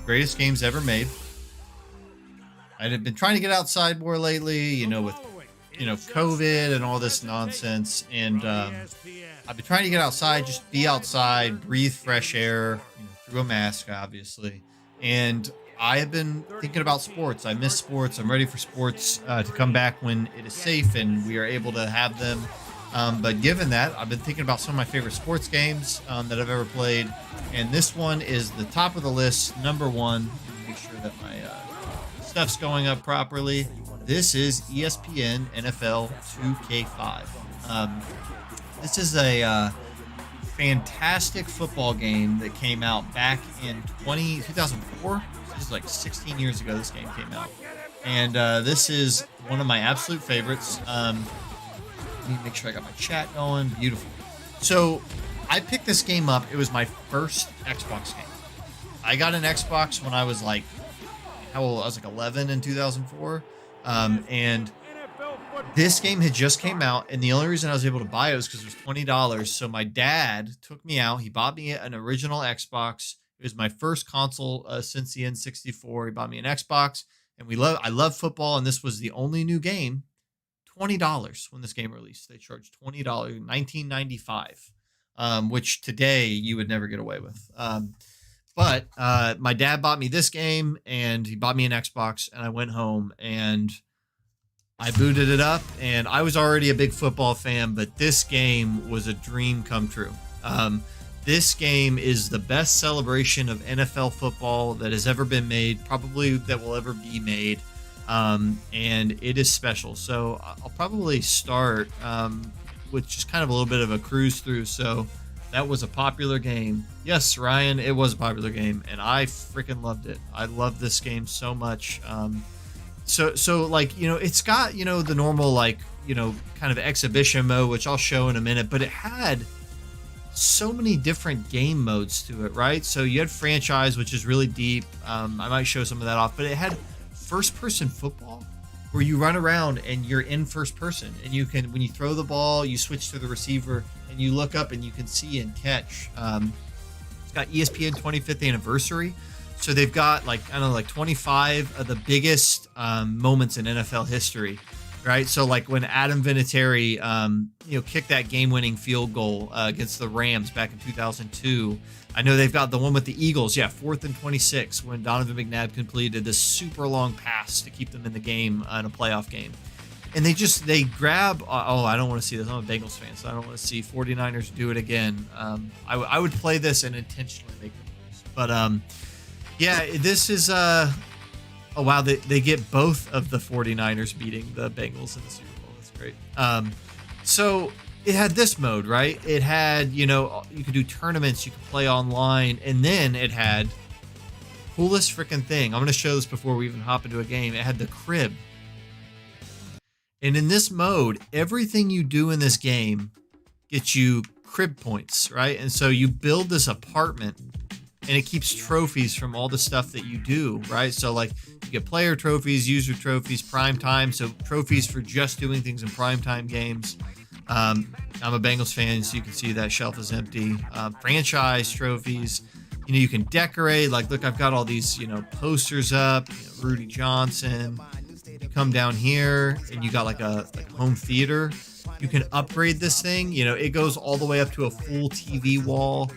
greatest games ever made. I've been trying to get outside more lately, with COVID and all this nonsense, and I've been trying to get outside, just be outside, breathe fresh air, through a mask, obviously. And I have been thinking about sports. I miss sports. I'm ready for sports to come back when it is safe and we are able to have them. But given that, I've been thinking about some of my favorite sports games that I've ever played, and this one is the top of the list, number one. Let me make sure that my stuff's going up properly. This is ESPN NFL 2K5. This is a fantastic football game that came out back in 2004. This is like 16 years ago this game came out. And this is one of my absolute favorites. Let me make sure I got my chat going. Beautiful. So I picked this game up. It was my first Xbox game. I got an Xbox when I was like, how old? I was like 11 in 2004. And this game had just came out, and the only reason I was able to buy it was because it was $20. So my dad took me out. He bought me an original Xbox. It was my first console since the N64. He bought me an Xbox, and I love football, and this was the only new game. $20 when this game released. They charged $20, 1995, which today you would never get away with. But my dad bought me this game, and he bought me an Xbox, and I went home and I booted it up, and I was already a big football fan, but this game was a dream come true. This game is the best celebration of NFL football that has ever been made, probably that will ever be made. And it is special. So I'll probably start with just kind of a little bit of a cruise through. So that was a popular game. Yes, Ryan, it was a popular game, and I freaking loved it. I love this game so much. So like, it's got, the normal, like, kind of exhibition mode, which I'll show in a minute, but it had so many different game modes to it, right? So you had franchise, which is really deep. I might show some of that off, but it had first person football where you run around and you're in first person, and you can, when you throw the ball, you switch to the receiver and you look up and you can see and catch. It's got ESPN 25th anniversary. So they've got like 25 of the biggest moments in NFL history, right? So like when Adam Vinatieri, kicked that game-winning field goal against the Rams back in 2002. I know they've got the one with the Eagles, 4th and 26, when Donovan McNabb completed this super long pass to keep them in the game in a playoff game. And they grab, I don't want to see this. I'm a Bengals fan, so I don't want to see 49ers do it again. I would play this and intentionally make them lose. But this is, oh wow, they get both of the 49ers beating the Bengals in the Super Bowl. That's great. So it had this mode, right? It had, you could do tournaments, you could play online, and then it had coolest freaking thing. I'm going to show this before we even hop into a game. It had the crib. And in this mode, everything you do in this game gets you crib points, right? And so you build this apartment, and it keeps trophies from all the stuff that you do, right? So like you get player trophies, user trophies, prime time. So trophies for just doing things in prime time games. I'm a Bengals fan, so you can see that shelf is empty. Franchise trophies, you can decorate. Like, look, I've got all these, posters up, Rudy Johnson. You come down here and you got like a home theater. You can upgrade this thing. It goes all the way up to a full TV wall.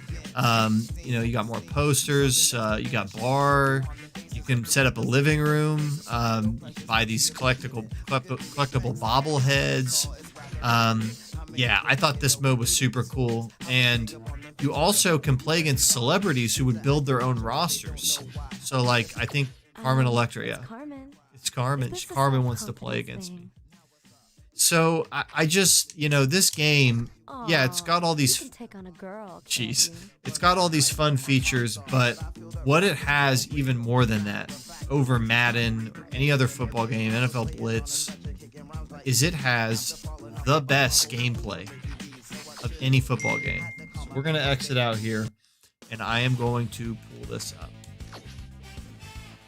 You got more posters. You got bar. You can set up a living room. You can buy these collectible bobbleheads. I thought this mode was super cool. And you also can play against celebrities who would build their own rosters. So like, I think Carmen Electra, it's Carmen. Carmen wants to play against me. So I just, this game, it's got all these, it's got all these fun features, but what it has even more than that over Madden or any other football game, NFL Blitz, is it has the best gameplay of any football game. So we're going to exit out here, and I am going to pull this up.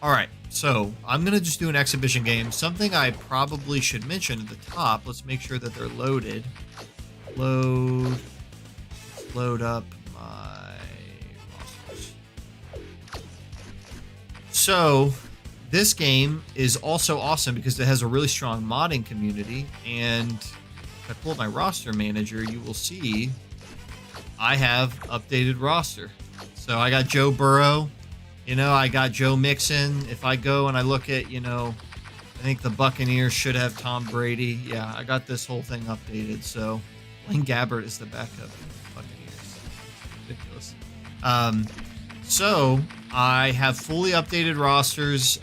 All right, so I'm going to just do an exhibition game. Something I probably should mention at the top. Let's make sure that they're loaded. Load up my rosters. So this game is also awesome because it has a really strong modding community. And if I pull up my roster manager, you will see I have updated roster. So I got Joe Burrow, I got Joe Mixon. If I go and I look at, I think the Buccaneers should have Tom Brady. Yeah, I got this whole thing updated. So Blaine Gabbert is the backup of the Buccaneers. Ridiculous. So I have fully updated rosters.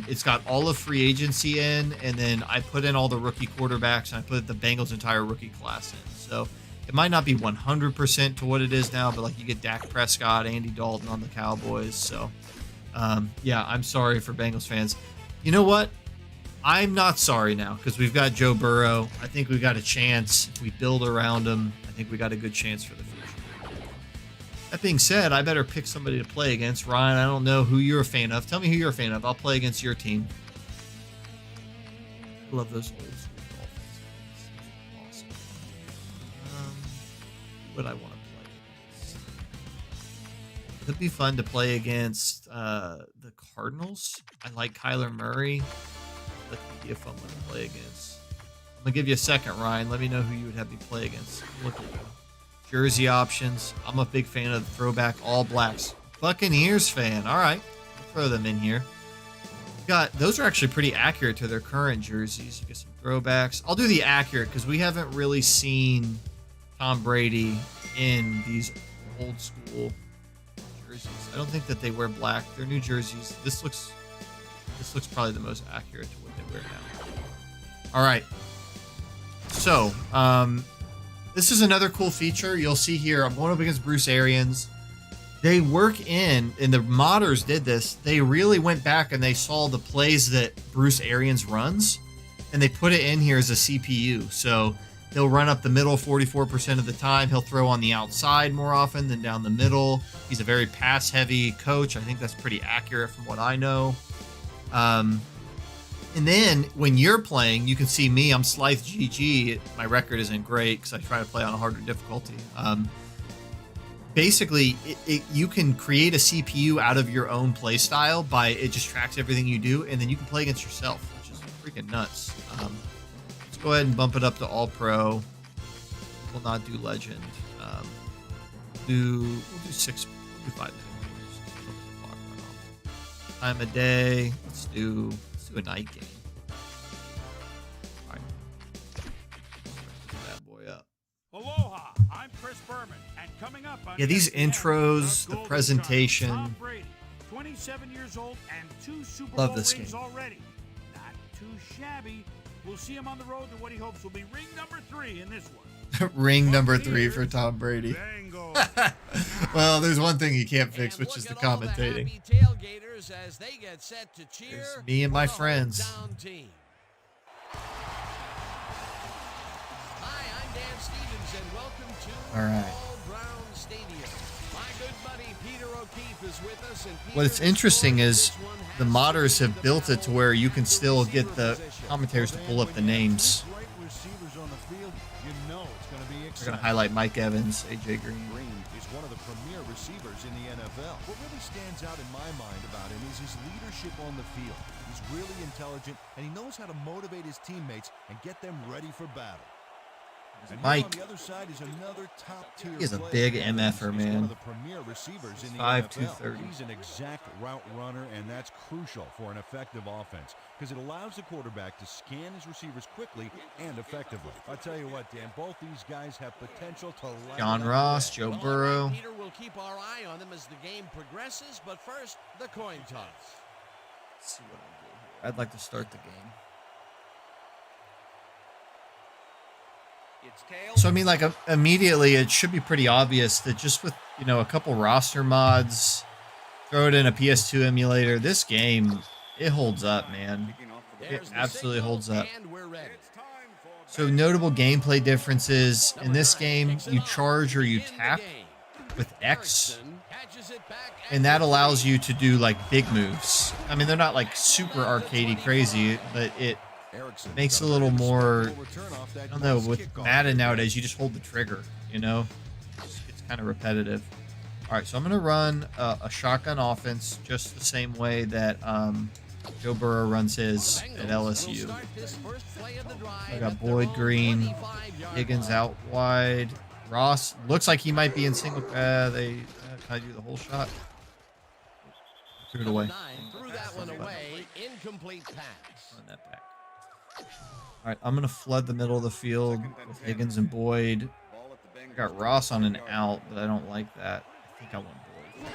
It's got all of free agency in, and then I put in all the rookie quarterbacks, and I put the Bengals' entire rookie class in. So it might not be 100% to what it is now, but like you get Dak Prescott, Andy Dalton on the Cowboys. So yeah, I'm sorry for Bengals fans. You know what? I'm not sorry now because we've got Joe Burrow. I think we've got a chance. If we build around him, I think we got a good chance for the future. That being said, I better pick somebody to play against. Ryan, I don't know who you're a fan of. Tell me who you're a fan of. I'll play against your team. I love those old school Dolphins. Awesome. Who would I want to play against? Could be fun to play against the Cardinals. I like Kyler Murray. That could be a fun one to play against. I'm going to give you a second, Ryan. Let me know who you would have me play against. Look at you. Jersey options. I'm a big fan of the throwback all blacks. Buccaneers fan. All right. I'll throw them in here. Those are actually pretty accurate to their current jerseys. You get some throwbacks. I'll do the accurate because we haven't really seen Tom Brady in these old school jerseys. I don't think that they wear black. They're new jerseys. This looks probably the most accurate to what they wear now. All right. So, this is another cool feature. You'll see here, I'm going up against Bruce Arians. They work and the modders did this. They really went back and they saw the plays that Bruce Arians runs, and they put it in here as a CPU. So he'll run up the middle 44% of the time. He'll throw on the outside more often than down the middle. He's a very pass-heavy coach. I think that's pretty accurate from what I know. And then when you're playing, you can see me. I'm Slythe GG. My record isn't great because I try to play on a harder difficulty. Basically, you can create a CPU out of your own play style by it just tracks everything you do, and then you can play against yourself, which is freaking nuts. Let's go ahead and bump it up to All Pro. We'll not do Legend. We'll do 5 minutes. Time of day. Let's do a night game. All right. Start that boy up. Aloha, I'm Chris Berman, and coming up on these ESPN, intros, the presentation. Tom Brady, 27 years old and 2 Super Love Bowl this rings game. already. Not too shabby. We'll see him on the road to what he hopes will be ring number 3 in this one. Ring number 3 for Tom Brady. Well, there's one thing you can't fix, which is the commentating. As they get set to cheer there's me and my friends. Hi, I'm Dan Stevens, and welcome to All right. Brown Stadium. My good buddy Peter O'Keefe is with us. And What's interesting is the modders have built it to where you can still get the commentators to pull up the names. We're going to highlight Mike Evans, AJ Green. Is one of the premier receivers in the NFL. What really stands out in my mind about him is his leadership on the field. He's really intelligent, and he knows how to motivate his teammates and get them ready for battle. And Mike. on the other side is another top-tier He is a player. big MFer, man. He's one of the premier receivers in the 5'2", NFL. 30. He's an exact route runner, and that's crucial for an effective offense because it allows the quarterback to scan his receivers quickly and effectively. I'll tell you what, Dan, both these guys have potential to light John it up Ross, today. Joe Burrow. Peter will keep our eye on them as the game progresses, but first, the coin toss. Let's see what I do here. I'd like to start the game. So I mean, like immediately, it should be pretty obvious that just with a couple roster mods, throw it in a PS2 emulator, this game it holds up, man. It absolutely holds up. So notable gameplay differences in this game: you charge or you tap with X, and that allows you to do like big moves. I mean, they're not like super arcadey crazy, but it makes it a little more, I don't know, with Madden nowadays, you just hold the trigger, it's kind of repetitive. All right, so I'm going to run a shotgun offense just the same way that Joe Burrow runs his at LSU. I got Boyd, Green, Higgins out wide. Ross looks like he might be in single. Can I do the whole shot? Threw it away. Threw that one away. Incomplete pass. Run that back. All right, I'm going to flood the middle of the field with Higgins and Boyd. I got Ross on an out, but I don't like that. I think I want Boyd.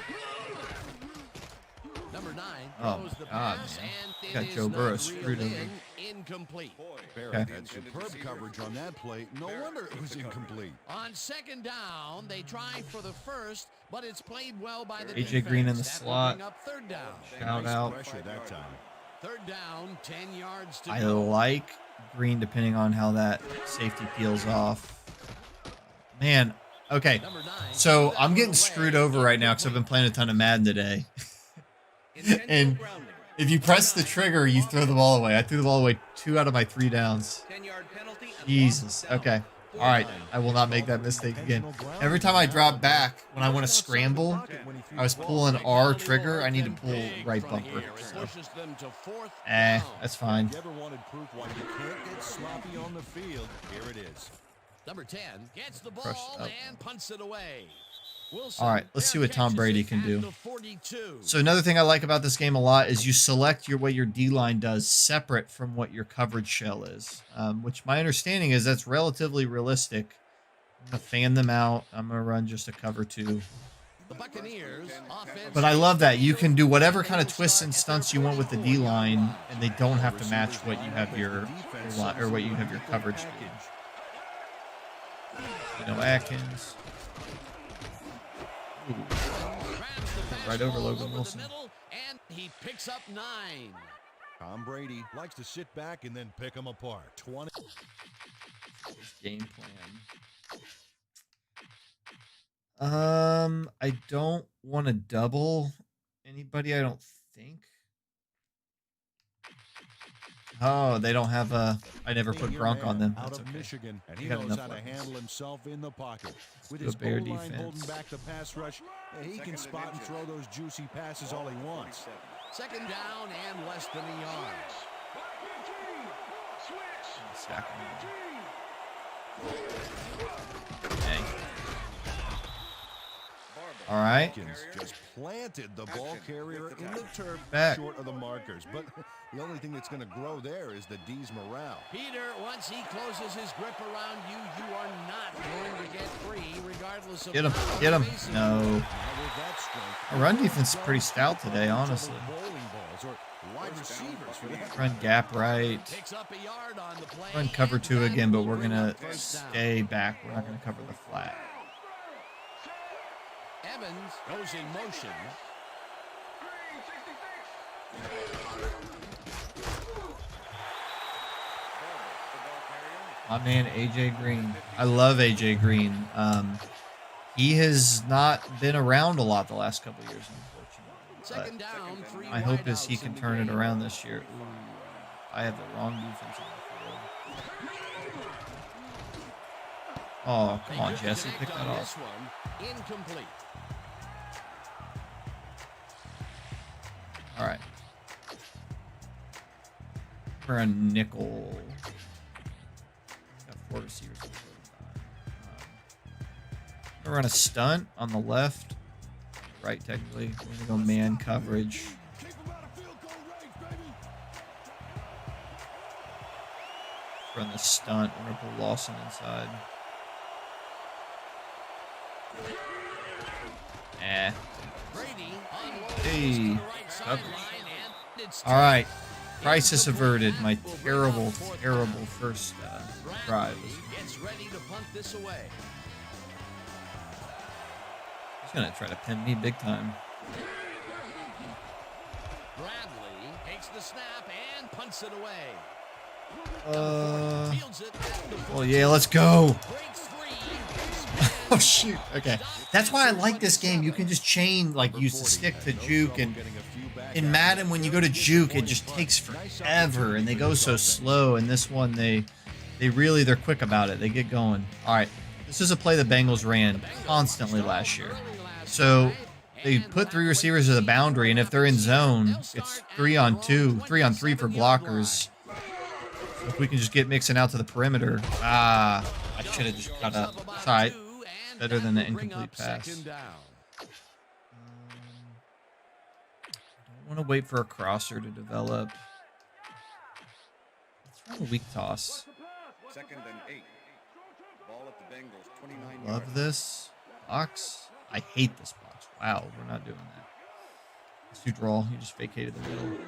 Number 9 Oh, throws the God, pass, man. and Got it Joe is Burrow not screwed reeled in. Incomplete. Barrett had superb coverage on that play. No wonder it was incomplete. On second down, they try for the first, but it's played well by the AJ defense. Green in the That will slot. bring up third down. Shout Nice out. pressure that time. Third down, 10 yards to I go. like Green depending on how that safety peels off. Man, okay. Number 9 So threw that I'm one getting away. screwed over right now because I've been playing a ton of Madden today. And if you press the trigger, you throw the ball away. I threw the ball away 2 out of my 3 downs. 10-yard penalty. Jesus. Okay. All right. I will not make that mistake again. Every time I drop back, when I want to scramble, I was pulling R trigger. I need to pull right bumper. So. Pushes them to fourth Eh, down. that's fine. If you ever wanted proof why you can't get sloppy on the field, here it is. Number 10 gets the Crushed ball up. and punts it away. Wilson, All right, let's see what Tom catches Brady it can at do. the 42. So another thing I like about this game a lot is you select what your D-line does separate from what your coverage shell is, which my understanding is that's relatively realistic. I'm going to fan them out. I'm going to run just a cover 2. The Buccaneers offense. But I love that. You can do whatever kind of twists and stunts you want with the D-line, and they don't have to match what you have your coverage to do. You know, Atkins. Ooh. Right over Logan Wilson. And he picks up 9. Tom Brady likes to sit back and then pick them apart. 20. Game plan. I don't want to double anybody, I don't think. Oh, they don't have a. I never put Gronk on them. Out That's of okay. Michigan, and he He got knows enough how to weapons. handle himself in the pocket. With do his a bear goal line defense. holding back the pass rush, he can spot and throw those juicy passes all he wants. Second down and less than a yard. Stack them. Dang. All right. Hopkins just planted the ball carrier in the turf Back. short of the markers. But the only thing that's going to grow there is the D's morale. Peter, once he closes his grip around you, you are not going to get free, regardless of Get him. how Get him. evasive No. Now with that strength, Our run defense is pretty stout today, honestly. bowling balls or wide receivers for that. Run gap right. Picks up a yard on the play. Run cover and 2 that again, but will we're bring going up to first down. stay back. We're not going to cover the flat. Evans goes in motion. My man, AJ Green. I love AJ Green. He has not been around a lot the last couple of years, Second unfortunately. down, 3 But my hope is wideouts he in can the turn it game. around this year. Ooh, I have the wrong defense on the field. Oh, come on, They couldn't Jesse. Pick connect that on off. this one. Incomplete. All right. We're a nickel. Got 4 receivers. I'm gonna run a stunt on the left, right technically. We're gonna go man coverage. Run the stunt. We're gonna put Lawson inside. Brady unloads Hey, to the right coverage. sideline, and it's All right. Crisis averted. My terrible, terrible first drive. Bradley gets ready to punt this away. He's gonna try to pin me big time. Bradley takes the snap and punts it away. Fields it at the Well, yeah, let's go. breaks free. Oh shoot. Okay. That's why I like this game. You can just chain, like use the stick to juke, and in Madden when you go to juke, it just takes forever and they go so slow. And this one they're quick about it. They get going. All right. This is a play the Bengals ran constantly last year. So they put 3 receivers to the boundary, and if they're in zone, it's 3-on-2, 3-on-3 for blockers. So if we can just get Mixon out to the perimeter. I should have just cut up. Sorry. Better than the incomplete pass. I want to wait for a crosser to develop. Let's run a weak toss. 2nd and 8. Ball at the Bengals, 29 Love yards. this box. I hate this box. Wow, we're not doing that. Let's do draw. You just vacated the middle.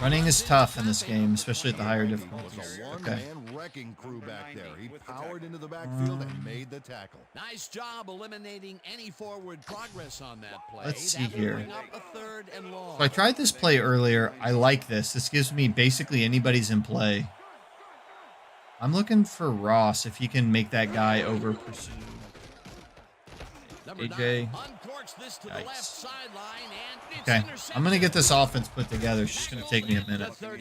Running is tough in this game, especially at the higher difficulties. Okay. One-man wrecking crew back there. He powered into the backfield and made the tackle. Nice job eliminating any forward progress on that play. Let's see That will here. bring up a 3rd and long. So I tried this play earlier. I like this. This gives me basically anybody's in play. I'm looking for Ross if he can make that guy over pursue. AJ. Yikes. Okay, I'm gonna get this offense put together. It's just gonna take me a minute. Good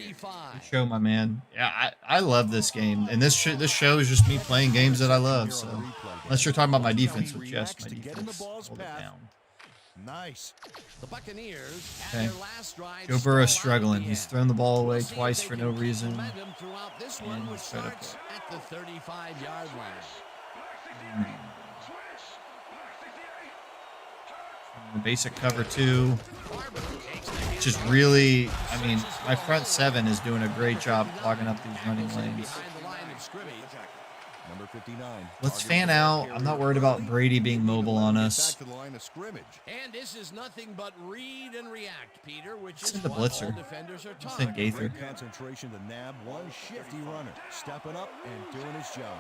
show, my man. Yeah, I love this game, and this show is just me playing games that I love. So, unless you're talking about my defense, which yes, my defense hold it down. Nice. The Buccaneers Okay. Joe Burrow's struggling. He's thrown the ball away twice for no reason. And he's set up at the 35-yard line. Basic cover 2, which is really, I mean, my front 7 is doing a great job clogging up these running lanes. Number 59. Let's fan out. I'm not worried about Brady being mobile on us. Back to the line of scrimmage. And this is nothing but read and react, Peter, which is Send the what all blitzer. defenders are taught. Send Gaither. Great concentration to nab one shifty runner, stepping up and doing his job.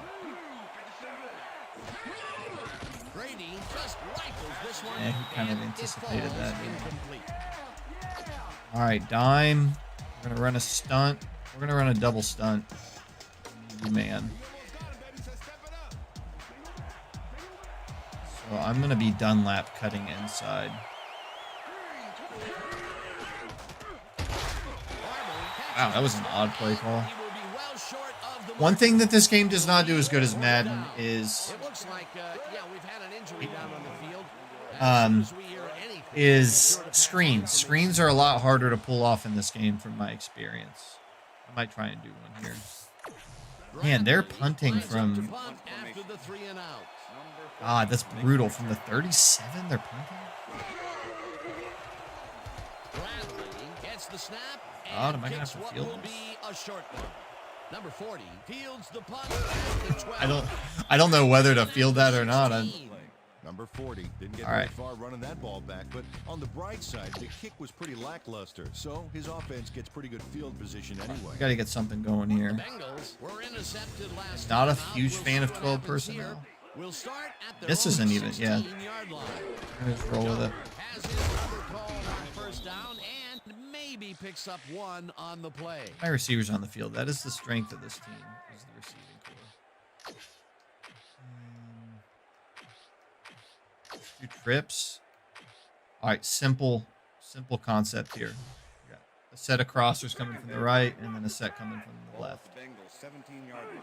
Brady just rifles this one. Yeah, he kind of and it anticipated falls that. incomplete. All right, dime. We're gonna run a stunt. We're gonna run a double stunt. Man. So I'm gonna be Dunlap cutting inside. Wow, that was an odd play call. He will be well short of the One thing that this game does not do as good as Madden is It looks like, yeah, we've had an injury down on the field. screens. Screens are a lot harder to pull off in this game from my experience. I might try and do one here. Man, they're punting from... God, that's brutal. From the 37, they're punting? God, am I going to have to field this? Number 40 fields the punt at the 12. I don't know whether to field that or not. Number 40 didn't get All very right. far running that ball back, but on the bright side, the kick was pretty lackluster, so his offense gets pretty good field position anyway. We got to get something going here. Bengals were intercepted last Not a time out. huge We'll fan of see what 12 happens here. personnel. We'll start at their This own isn't even, yeah. 16-yard line. Just roll with it. Has his number called on first down and maybe picks up one on the play. My receivers on the field. That is the strength of this team, is the receiving core. 2 trips. All right, simple concept here. We got a set of crossers coming from the right, and then a set coming from the left. Bengals, 17-yard line.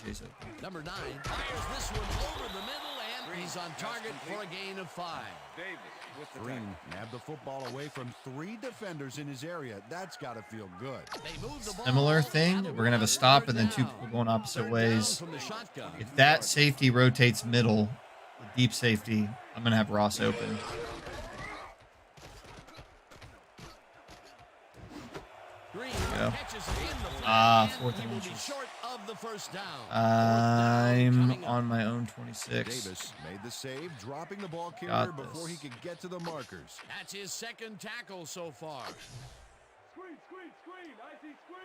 AJ's open. Number 9 fires this one over the middle, and he's on target for a gain of 5. Davis with the Green tackle. nabbed the football away from 3 defenders in his area. That's got to feel good. They move the ball Similar out thing. of We're going to have a stop and then 2 down. people going opposite Third ways. down from the shotgun. If that safety rotates middle, the deep safety, I'm going to have Ross open. Green go. catches it in the flat, Ah, and 4th he and will be inches. short of the first down. I'm coming up. on my own 26. Davis made the save, dropping the ball carrier Got before he this. could get to the markers. That's his second tackle so far.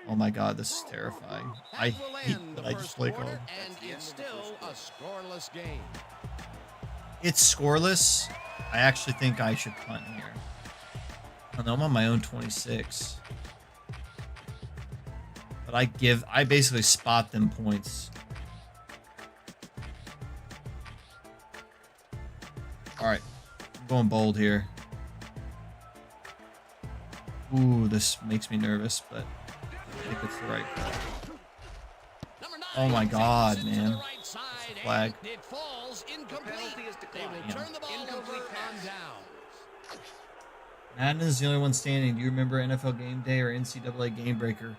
Oh my God, this is terrifying. I That will hate end that the I first just play quarter, called. and it's still a scoreless game. It's scoreless. I actually think I should punt here. I know I'm on my own 26. But I basically spot them points. All right, I'm going bold here. Ooh, this makes me nervous, but I think it's the right call. Number 9 Oh my God, takes it to man. the right side, flag. And it falls incomplete. penalty is They will declined. turn the ball over Incomplete on pass. down. Madden is the only one standing. Do you remember NFL Game Day or NCAA Game Breaker?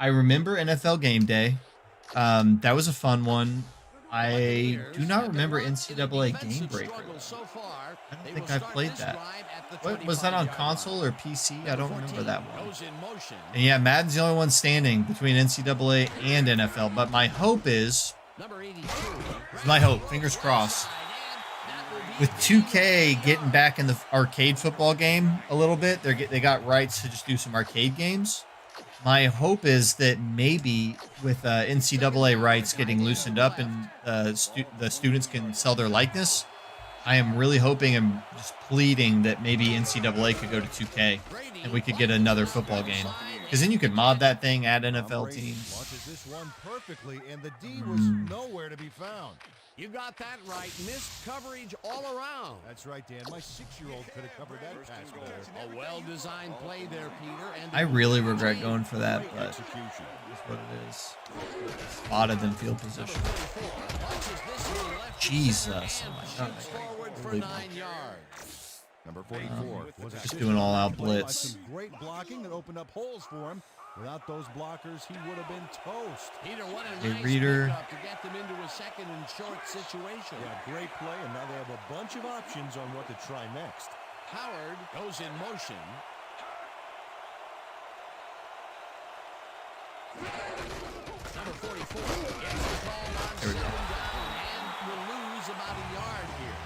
I remember NFL Game Day. That was a fun one. I do not remember NCAA Game Breaker. I don't think I played that. What was that on console or PC? I don't remember that one. And yeah, Madden's the only one standing between NCAA and NFL. But my hope is, fingers crossed, with 2K getting back in the arcade football game a little bit, they got rights to just do some arcade games. My hope is that maybe with NCAA rights getting loosened up and the students can sell their likeness, I am really hoping and just pleading that maybe NCAA could go to 2K and we could get another football game. Because then you could mod that thing, add NFL teams. Launches this one perfectly, and the D was nowhere to be found. You got that right. Missed coverage all around. That's right, Dan. My 6-year-old could have covered that pass better. A well-designed play there, Peter. And I really regret going for that, but Execution. it's what it is. Spotted in field position. Jesus. Oh my God. Forward for Unbelievable. 9 yards. Number 44 was Just doing all-out played by blitz. some great blocking that opened up holes for him. Without those blockers, he would have been toast. Peter, what a Hey, nice Reader. pickup to get them into a second and short situation. Yeah, great play, and now they have a bunch of options on what to try next. Howard goes in motion. Number 44 gets the ball on There we go. second down and will lose about a yard here.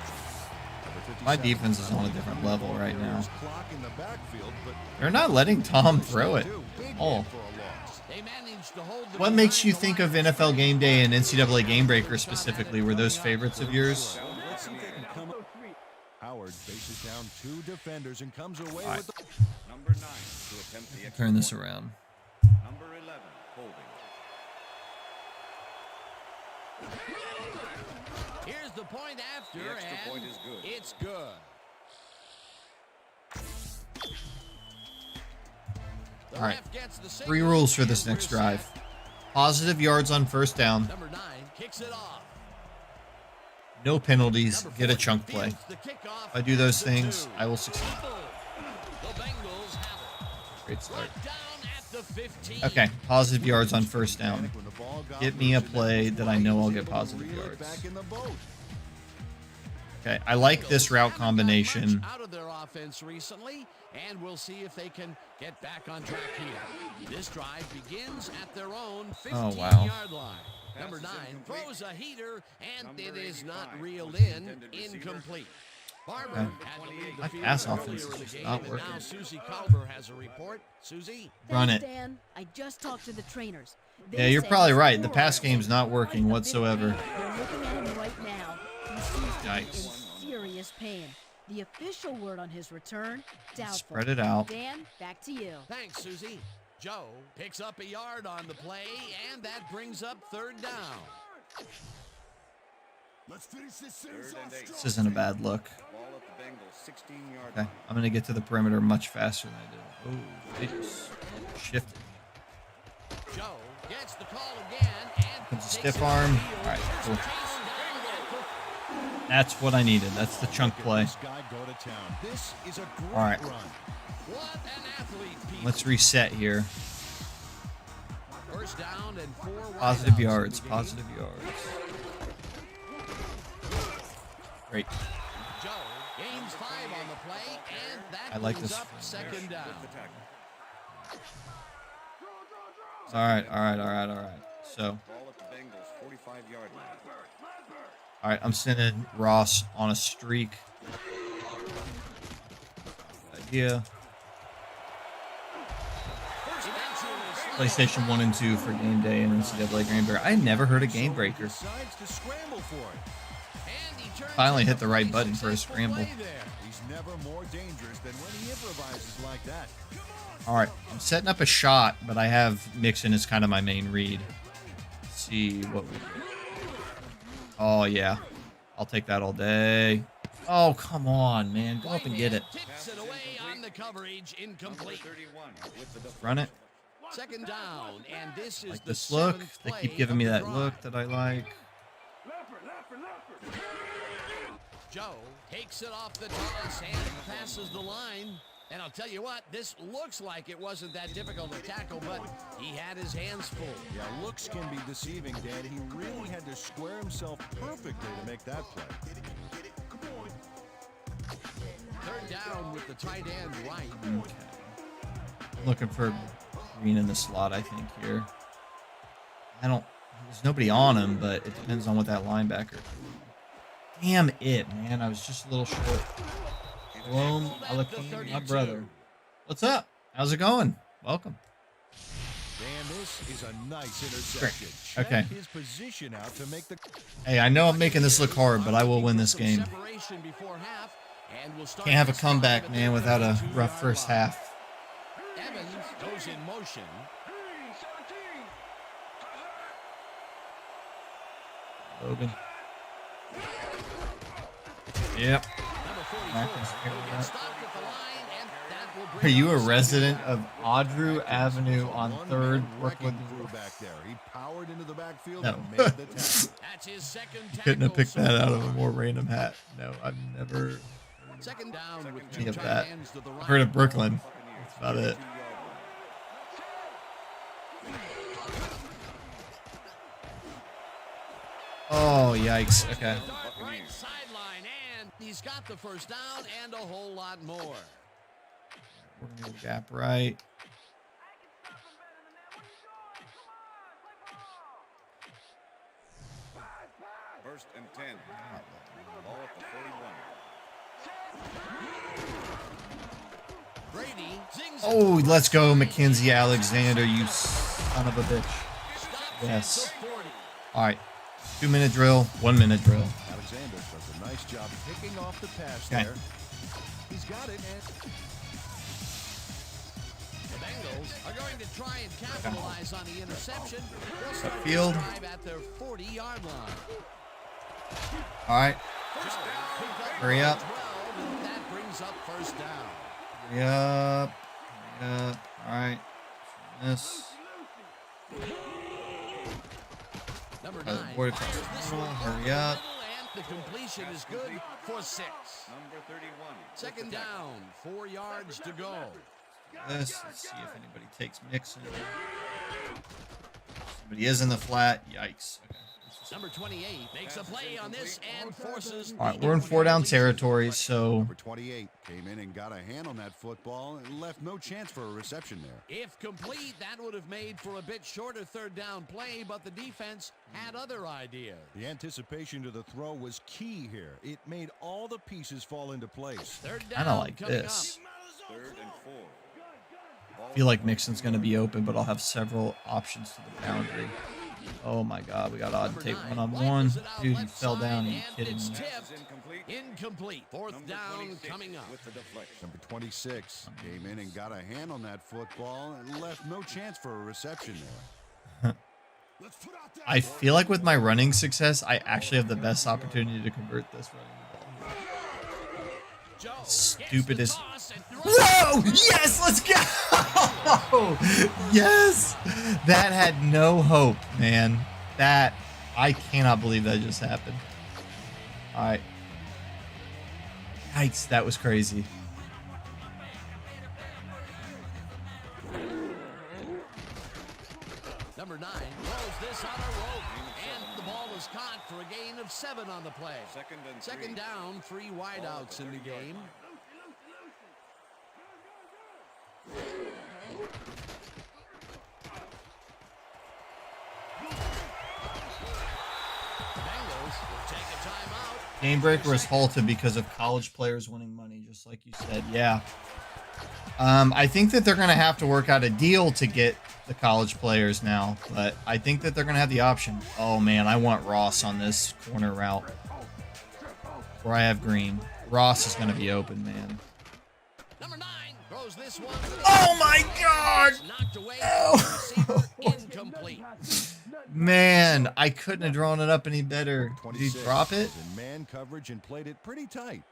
My defense is on a different level right now. Clock in the backfield, but They're not letting Tom throw it. big Oh. for a loss. They managed to hold the What makes you think of NFL Game Day and NCAA Game Breaker specifically? Were those favorites of yours? Let's see if they can come up. Howard faces down 2 defenders and comes away All right. with the Number 9 to attempt the extra Turn this point. around. Number 11 holding. Here's the point after, The extra and point is good. it's good. The All right. ref gets the 3 signal, rules for this and we're next drive. set. Positive yards on first down. Number 9 kicks it off. No penalties. Number Get a 40 chunk play. fields the kickoff If I do those at the things, 2. I will succeed. The Bengals have Great it. start. Brought down at the 15. Okay, positive yards on first down. when the ball got Get me a loose, and play was that I why he know was I'll get able to positive reel it yards. back in the boat. Okay, I like this route Haven't got combination. much out of their offense recently, and we'll see if they can get back on track here. This drive begins at their own 15-yard line. Number 9 throws a heater, and it is not reeled in. Incomplete. Barber had to leave the My field pass earlier offense is in the just game, not and working. now Susie Kalber has a report. Susie? Run Thanks, it. Dan. I just talked to the trainers. They Yeah, you're say probably he's right. The horrible. pass game's not working whatsoever. They're looking at him right now. He seems to be in Yikes. serious pain. The official word on his return, doubtful. Spread it out. Dan, back to you. Thanks, Susie. Joe picks up a yard on the play, and that brings up third down. Let's finish this Third and 8. This isn't a bad look. Ball at the Bengals 16-yard Okay, line. I'm going to get to the perimeter much faster than I did. Oh, they just shifted. Joe gets the call again and Puts a takes stiff it arm. downfield. All right, There's a cool. chase down. That's what I needed. That's the chunk play. This guy go to town. This is a great All right. run. What an athlete, Pete. Let's reset here. First down and 4 Positive wideouts in yards. the game. Positive yards. Great. Joe gains 5 on the play, and that I like brings this up from second down. The tackle. All right. So, Ball at the Bengals 45-yard line. all right, I'm sending Ross on a streak. Good idea. PlayStation 1 and 2 for Game Day and NCAA Game Breaker. I never heard of Game Breaker. Decides to scramble for it. And he turns Finally in hit the right a button for a successful scramble. play there. He's never more dangerous than when he improvises like that. All right, I'm setting up a shot, but I have Mixon as kind of my main read. Let's see what we get. Oh, yeah. I'll take that all day. Oh, come on, man. Go up and get it. Tips it away on the coverage, incomplete. 31 with the Run it. Second down, and this is Like the this look. 7th They play keep giving me of the that drive. look that I like. Joe takes it off the toss and passes the line. And I'll tell you what, this looks like it wasn't that difficult to tackle, but he had his hands full. Yeah, looks can be deceiving, Dan. He really had to square himself perfectly to make that play. Third down with the tight end right. Okay. Looking for Green in the slot, I think, here. There's nobody on him, but it depends on what that linebacker. Damn it, man. I was just a little short. Shalom Alakim, my brother. What's up? How's it going? Welcome. Dan, this is a nice interception. Great. Okay. Check his position out to make the... Hey, I know I'm making this look hard, but I will win this game. Can't have a comeback, man, without a rough first half. Evans goes in motion. Logan. Yep. Are you a resident of Audrew Avenue on 3rd Brooklyn? Back there. He powered into the backfield No. and made the tackle. That's his second Couldn't have picked tackle that so out of a far. more random hat. No, I've never Second down with any two of tight that. ends to the I've right. heard of Brooklyn. That's about it. Oh, yikes. Okay. Dart right sideline, and he's got the first down and a whole lot more. We're going to gap right. First and 10. Ball at the 41. Brady zings it. Oh, let's go, Mackenzie Alexander, you son of a bitch. Stops Yes. at the 40. All right. 2-minute drill, 1-minute drill. Alexander does a nice job picking off the pass Okay. there. He's got it. And The Bengals are going to try and capitalize on the interception. They'll start the Field. drive at their 40-yard line. All right. First down, picked Hurry by up. 12, and that brings up first down. Hurry up. Hurry up. All right. This. Number the 9. board across fires the this middle. one Hurry over the up. middle, and the completion is good for 6. Number 31. Second down, 4 yards to go. This. Let's see if anybody takes Mixon. Somebody is in the flat. Yikes. Okay. Number 28 makes a play on this and forces. All right, we're in 4-down territory, so number 28 came in and got a hand on that football and left no chance for a reception there. If complete, that would have made for a bit shorter third down play, but the defense had other ideas. The anticipation to the throw was key here. It made all the pieces fall into place. Third I down don't like coming this. up. 3rd and 4. I feel like Mixon's going to be open, but I'll have several options to the boundary. Oh my God, we got Auden Tate one-on-one. Dude, he fell down. Are you kidding me? It's Pass tipped. is incomplete. Incomplete. Fourth Number down 26 coming up. with the deflection. Number 26 came in and got a hand on that football and left no chance for a reception there. I feel like with my running success, I actually have the best opportunity to convert this running ball. Joe Stupid gets as- the toss and throws. Whoa! Yes, let's go! Yes! That had no hope, man. I cannot believe that just happened. All right. Yikes, that was crazy. Number 9 throws this on a rope, and the ball is caught for a gain of 7 on the play. Second down, 3 wideouts in the game. Bengals will take a timeout. Game breaker is halted because of college players winning money, just like you said. Yeah. I think that they're going to have to work out a deal to get the college players now, but I think that they're going to have the option. Oh, man, I want Ross on this corner route where I have Green. Ross is going to be open, man. Number 9 throws this one. Oh, my God! Knocked away. Oh. Receiver incomplete. Man, I couldn't have drawn it up any better. Did he 26 drop it? was in man coverage and played it pretty tight.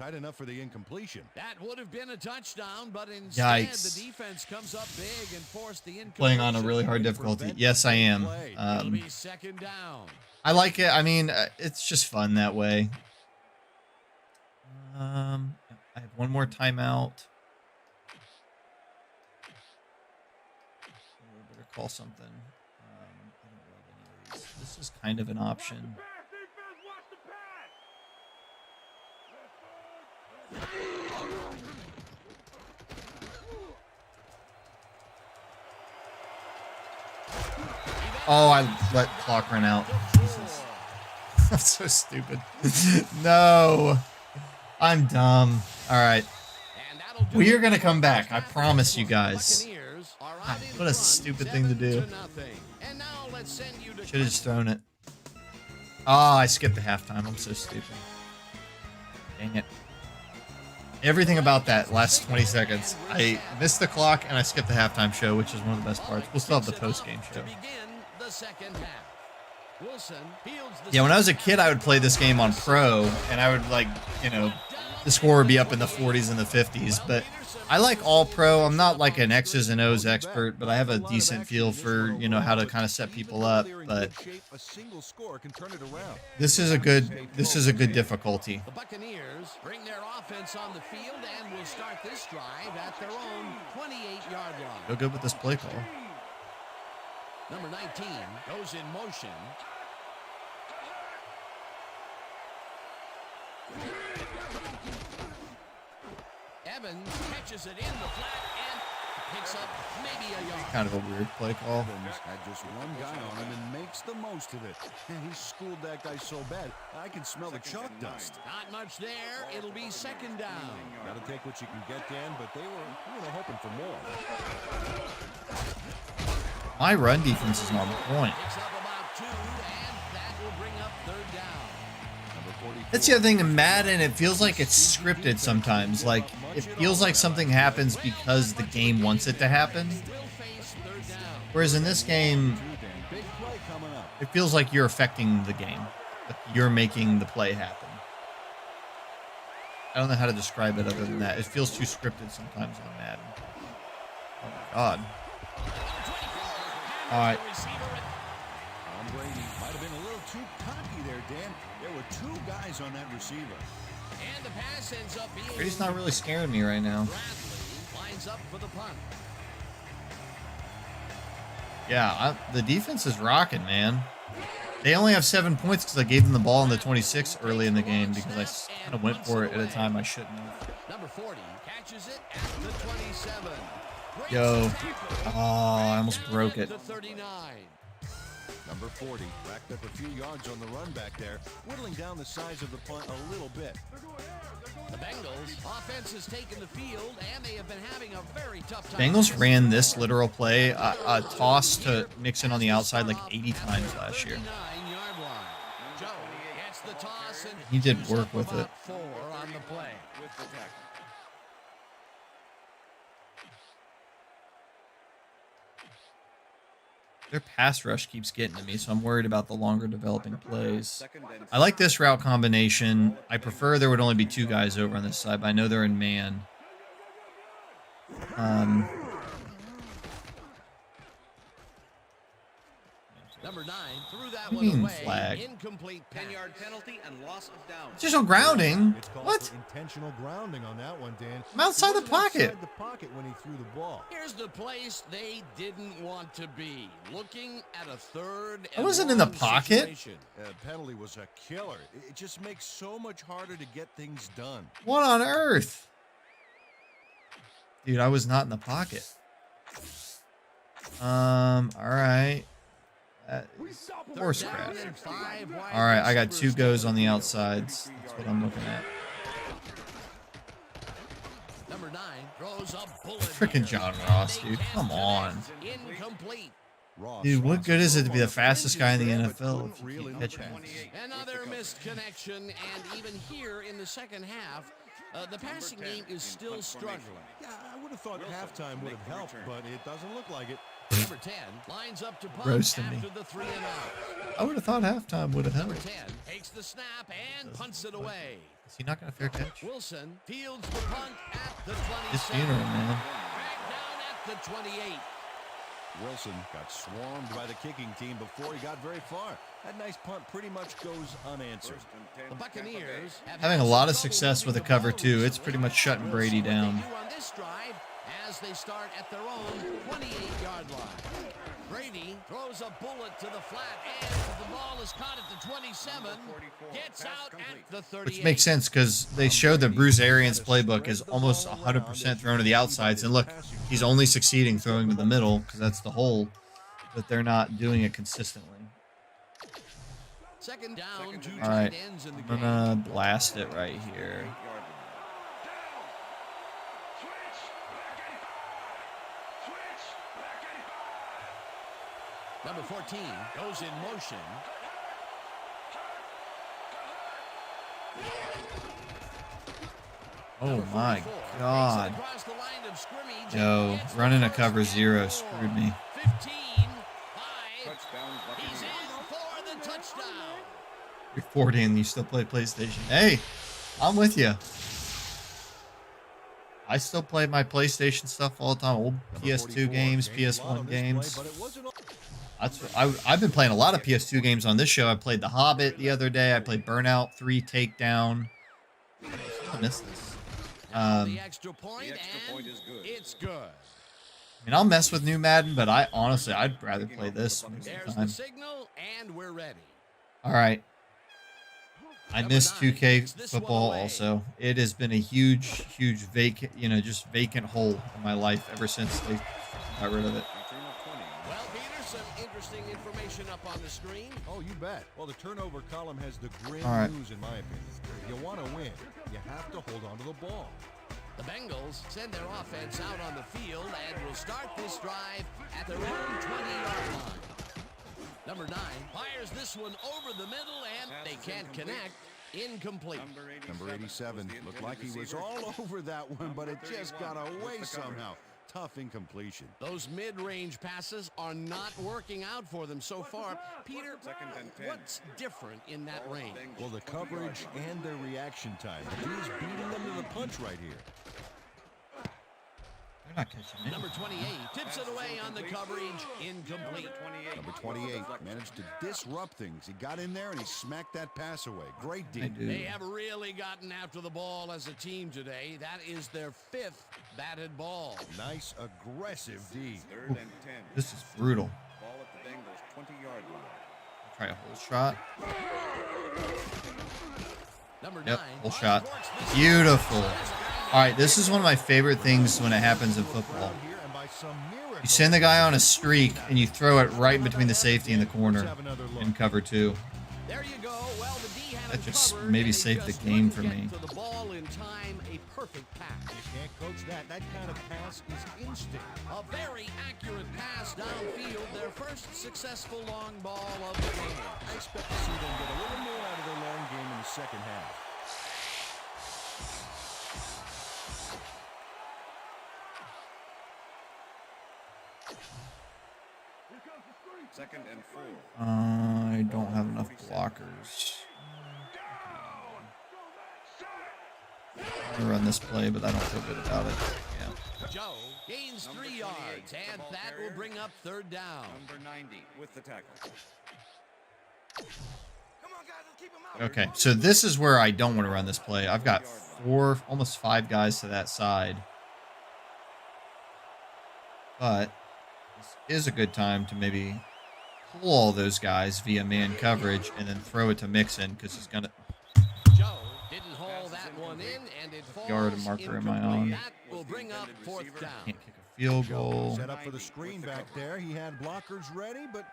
Tight enough for the incompletion. That would have been a touchdown, but instead the defense comes up big and forced the incompletion. Playing on a really hard difficulty. Yes, I am. It'll be second down. I like it. I mean, it's just fun that way. I have one more timeout. I better call something. I don't love any of these. This is kind of an option. Oh, I let clock run out. Jesus. I'm so stupid. No. I'm dumb. All right. We are going to come back. I promise you guys. God, what a stupid thing to do. Should have just thrown it. Oh, I skipped the halftime. I'm so stupid. Dang it. Everything about that last 20 seconds. I missed the clock and I skipped the halftime show, which is one of the best parts. We'll still have the post-game show. Yeah, when I was a kid, I would play this game on Pro, and I would, like, you know, the score would be up in the 40s and the 50s. But I like all Pro. I'm not like an X's and O's expert, but I have a decent feel for, you know, how to kind of set people up. But this is a good difficulty. The Buccaneers bring their offense on the field and will start this drive at their own 28-yard line. Go good with this play call. Number 19 goes in motion. Evans catches it in the flat and picks up maybe a yard. Kind of a weird play call. Evans had just one guy on him and makes the most of it. And he schooled that guy so bad, I can smell the chalk dust. Not much there. It'll be second down. Got to take what you can get, Dan, but they were hoping for more. My run defense is on point. Picks up about 2, and that will bring up third down. That's the other thing in Madden, it feels like it's scripted sometimes. Like, it feels like something happens because the game wants it to happen. Whereas in this game, it feels like you're affecting the game. Like you're making the play happen. I don't know how to describe it other than that. It feels too scripted sometimes on Madden. Oh my God. All right. Tom Brady might have been a little too cocky there, Dan. There were 2 guys on that receiver. And the pass ends up being Brady's not really scaring me right now. Bradley lines up for the punt. Yeah, the defense is rocking, man. They only have 7 points because I gave them the ball in the 26 early in the game because I kind of went for it at a time I shouldn't have. Number 40 catches it at the 27. Yo. Oh, I almost broke it. 39. Number 40 racked up a few yards on the run back there, whittling down the size of the punt a little bit. The Bengals offense has taken the field, and they have been having a very tough time. Bengals ran this literal play, a toss to Mixon on the outside like 80 times last year. Joe gets the toss and He did work with it. 4 on the play. Their pass rush keeps getting to me, so I'm worried about the longer developing plays. I like this route combination. I prefer there would only be 2 guys over on this side, but I know they're in man. Number 9 threw that What do you one mean away. flag? Incomplete 10-yard penalty and loss of down. There's no grounding. It's called What? for intentional grounding on that one, Dan. I'm outside He the wasn't pocket. Outside the pocket when he threw the ball. Here's the place they didn't want to be. Looking at a third. I wasn't in the and pocket. situation. Penalty was a killer. It just makes so much harder to get things done. What on earth? Dude, I was not in the pocket. All right. Horse crap. Third and 5 wide All right, I got 2 receivers goes on the field. outsides. That's what I'm looking at. Number 9 throws a bullet. Freaking John Ross, dude. Come on. Incomplete. Ross Dude, what runs good is it up to be on the fastest guy in the defenders there, but NFL if couldn't you reel can't it catch in. passes? Another missed connection, and even here in the second half, the passing game is still struggling. Yeah, I would have thought halftime would have helped, but it doesn't look like it. Number 10 lines up to punt Roasting after me. the 3 and out. I would have thought halftime would have Number helped. 10 takes the snap and punts it away. Is he not going to fair catch? Wilson fields the punt at the His 27. funeral, man. Back down at the 28. Wilson got swarmed by the kicking team before he got very far. That nice punt pretty much goes unanswered. The Buccaneers have Having a lot of success with the cover, too. It's pretty much shutting Brady down. What they do on this drive as they start at their own 28-yard line. Brady throws a bullet to the flat, and the ball is caught at the 27. Gets out at the 38. Which makes sense because they showed that Bruce Arians' playbook is almost 100% thrown to the outsides. And look, he's only succeeding throwing to the middle because that's the hole, but they're not doing it consistently. Second down, two All right, tight ends in the I'm game. going to blast it right here. Number 14 goes in motion. Oh my God. Across the line of scrimmage. Yo, Gets the running a first cover and 0 goal. screwed me. 15, 5. Touchdown, He's Buccaneers. in for the touchdown. You're 40 and you still play PlayStation. Hey, I'm with you. I still play my PlayStation stuff all the time. Old PS2 games, PS1 games. I've been playing a lot of PS2 games on this show. I played The Hobbit the other day. I played Burnout 3 Takedown. I miss this. The extra point, The extra point and is good. it's good. I mean, I'll mess with new Madden, but I'd rather play this most of There's the the time. signal, and we're ready. All right. I Number miss 9 2K takes this one football away. also. It has been a huge vacant, just vacant hole in my life ever since they got rid of it. Return of 20. Well, Peter, some interesting information up on the screen. Oh, you bet. Well, the turnover column has the grim All right. news, in my opinion. If you want to win, you have to hold on to the ball. The Bengals send their offense out on the field and will start this drive at their own 20-yard line. Number 9 fires this one over the middle, and they can't connect. Incomplete. Number 87 looked like he was all over that one, but it just got away somehow. Tough incompletion. Those mid-range passes are not working out for them so far. Peter, Second and 10. what's different in that range? Well, the coverage and their reaction time. He's beating them to the punch right here. They're not catching it. Number 28 tips it away on the coverage. Incomplete. Number 28 managed to disrupt things. He got in there and he smacked that pass away. Great I D. do. They have really gotten after the ball as a team today. That is their 5th batted ball. Nice, aggressive D. Third and 10. This is brutal. Ball at the Bengals 20-yard line. Try a whole shot. Number Yep, 9 whole shot. supports this- Beautiful. All right, this is one of my favorite things when it happens in football. Here, and by some miracle, You send the guy on a streak and you throw it right in between the safety and the corner in cover 2. There you go. Well, the D had That it just covered, maybe and they saved the just game couldn't for get me. to the ball in time, a perfect pass. You can't coach that. That kind of pass is instinct. A very accurate pass downfield, their first successful long ball of the game. I expect to see them get a little more out of their long game in the second half. Second and 4. I don't have enough blockers. I'm gonna run this play, but I don't feel good about it. Yeah. Joe gains 3 yards, and that will bring up third down. Number 90 with the tackle. Okay, so this is where I don't want to run this play. I've got 4, almost 5 guys to that side. But this is a good time to maybe pull all those guys via man coverage and then throw it to Mixon because he's going to... Joe didn't haul that one in, and it falls Yard and marker am I incomplete. on? That will bring up fourth down. Can't kick a field goal. Set up for the screen back there. He had blockers ready, but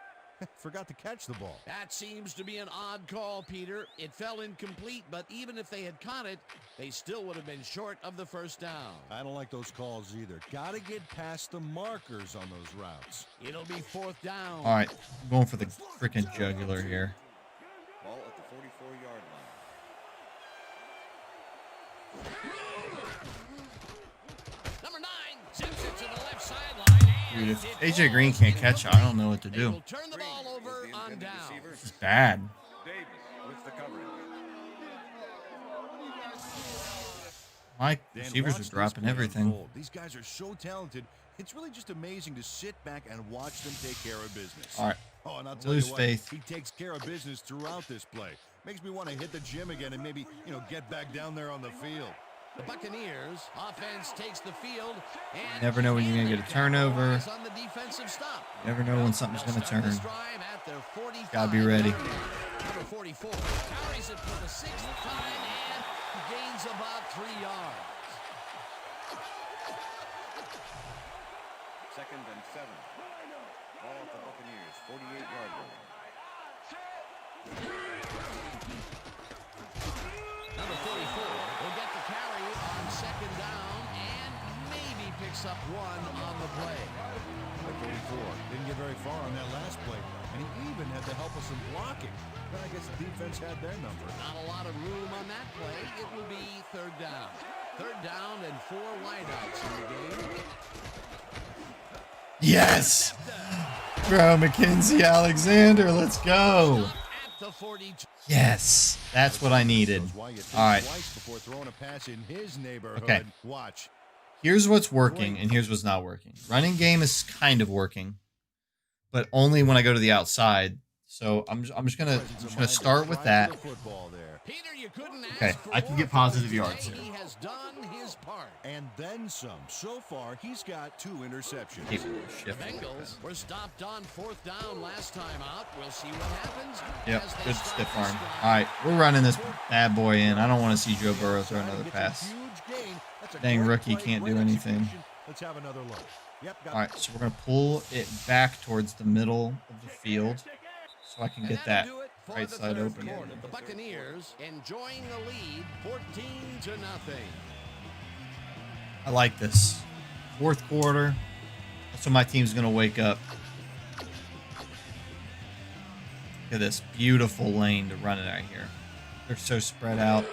forgot to catch the ball. That seems to be an odd call, Peter. It fell incomplete, but even if they had caught it, they still would have been short of the first down. I don't like those calls either. Got to get past the markers on those routes. It'll be fourth down. All right, I'm going for the freaking jugular here. Ball at the 44-yard line. Number 9 zips it to the left sideline, Dude, if AJ Green can't catch it, I don't know what to They do. will turn the ball over on down. This is bad. Davis with the coverage. My Dan, receivers watch are this dropping play everything. unfold. These guys are so talented. It's really just amazing to sit back and watch them take care of business. All right. Oh, and I'll tell Lose you what, faith. he takes care of business throughout this play. Makes me want to hit the gym again and maybe, get back down there on the field. The Buccaneers offense takes the field. And Never know when you're gonna get a turnover. on the defensive stop. Never know when something's gonna Start this turn. drive at their 45. Gotta be ready. Number 44 carries it for the 6th time and gains about 3 yards. 2nd and 7. Ball at the Buccaneers, 48-yard line. Number 44 will get the carry on 2nd down and maybe picks up 1 on the play. Number 44 didn't get very far on that last play, and he even had the help of some blocking. But I guess the defense had their number. Not a lot of room on that play. It will be 3rd down. 3rd down and 4 wideouts in the game. Yes! Bro, Mackenzie Alexander, let's go. At the 42. Yes, that's what I needed. All right. Before throwing a pass in his neighborhood. Okay. Watch. Here's what's working and here's what's not working. Running game is kind of working, but only when I go to the outside. So I'm just gonna start with that. Peter, you couldn't ask Okay, for I can more get from positive him yards today. here. He has done his part. And then some. So far, he's got 2 interceptions. Keep The shifting. Bengals were stopped on 4th down last time out. We'll see what happens. Yep, as they good start stiff this arm. drive. All right, we're running this bad boy in. I don't want to see Joe Burrow throw Trying to another get some pass. huge gain. That's a Dang great rookie play, can't great do anything. execution. Let's have another look. Yep, got All right, so we're going to pull it back towards the middle of the field so I can And get that'll that do it for right the side third open. quarter. The Buccaneers enjoying the lead, 14-0. I like this. 4th quarter. That's when my team's going to wake up. Look at this beautiful lane to run it out here. They're so spread out.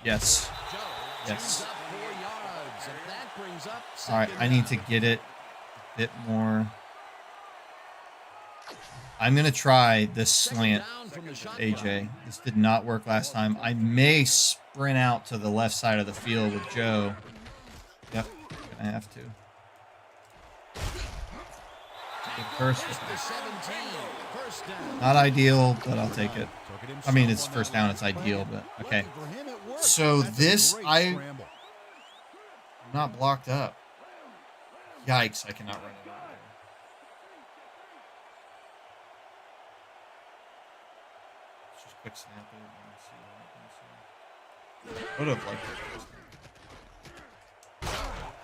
Yes. Joe Yes. brings up 4 yards, and that brings up All right, 2nd I need down. to get it a bit more. I'm going to try this slant, Down from the shotgun. AJ. This did not work last time. I may sprint out to the left side of the field with Joe. Yep, gonna have to. Good first. Just the 17. First down. Not ideal, but I'll take it. Took it himself I mean, it's on first that down. last It's play. ideal, but okay. Lucky for him, it worked. So That's a this, great I'm scramble. not blocked up. Yikes, I cannot run it over there. Let's just quick snap it and see what happens. Would have liked it.